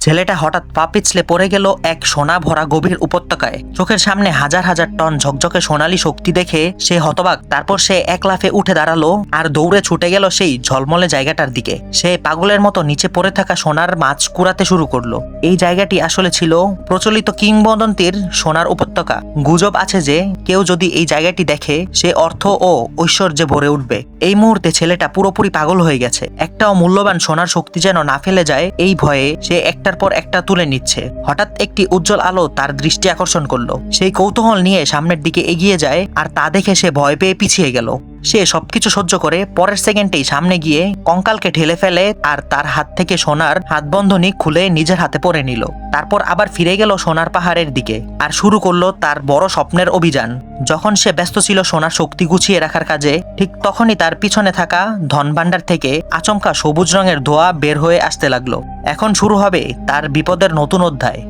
ছেলেটা হঠাৎ পা পিছলে পড়ে গেল এক সোনা ভরা গভীর উপত্যকায়। চোখের সামনে হাজার হাজার টন ঝকঝকে সোনালী শক্তি দেখে সে হতবাক। তারপর সে এক লাফে উঠে দাঁড়ালো আর দৌড়ে ছুটে গেল সেই ঝলমলে জায়গাটার দিকে। সে পাগলের মতো নিচে পড়ে থাকা সোনার মাছ কুড়াতে শুরু করলো। এই জায়গাটি আসলে ছিল প্রচলিত কিংবদন্তির সোনার উপত্যকা। গুজব আছে যে কেউ যদি এই জায়গাটি দেখে সে অর্থ ও ঐশ্বর্যে ভরে উঠবে। এই মুহূর্তে ছেলেটা পুরোপুরি পাগল হয়ে গেছে। একটাও মূল্যবান সোনার শক্তি যেন না ফেলে যায় এই ভয়ে সে একটার পর একটা তুলে নিচ্ছে। হঠাৎ একটি উজ্জ্বল আলো তার দৃষ্টি আকর্ষণ করলো। সেই কৌতূহল নিয়ে সামনের দিকে এগিয়ে যায় আর তা দেখে সে ভয় পেয়ে পিছিয়ে গেল। সে সবকিছু সহ্য করে পরের সেকেন্ডেই সামনে গিয়ে কঙ্কালকে ঠেলে ফেলে আর তার হাত থেকে সোনার হাতবন্ধনী খুলে নিজের হাতে পরে নিল। তারপর আবার ফিরে গেল সোনার পাহাড়ের দিকে আর শুরু করলো তার বড় স্বপ্নের অভিযান। যখন সে ব্যস্ত ছিল সোনার শক্তি গুছিয়ে রাখার কাজে, ঠিক তখনই তার পিছনে থাকা ধনভাণ্ডার থেকে আচমকা সবুজ রঙের ধোঁয়া বের হয়ে আসতে লাগলো। এখন শুরু হবে তার বিপদের নতুন অধ্যায়।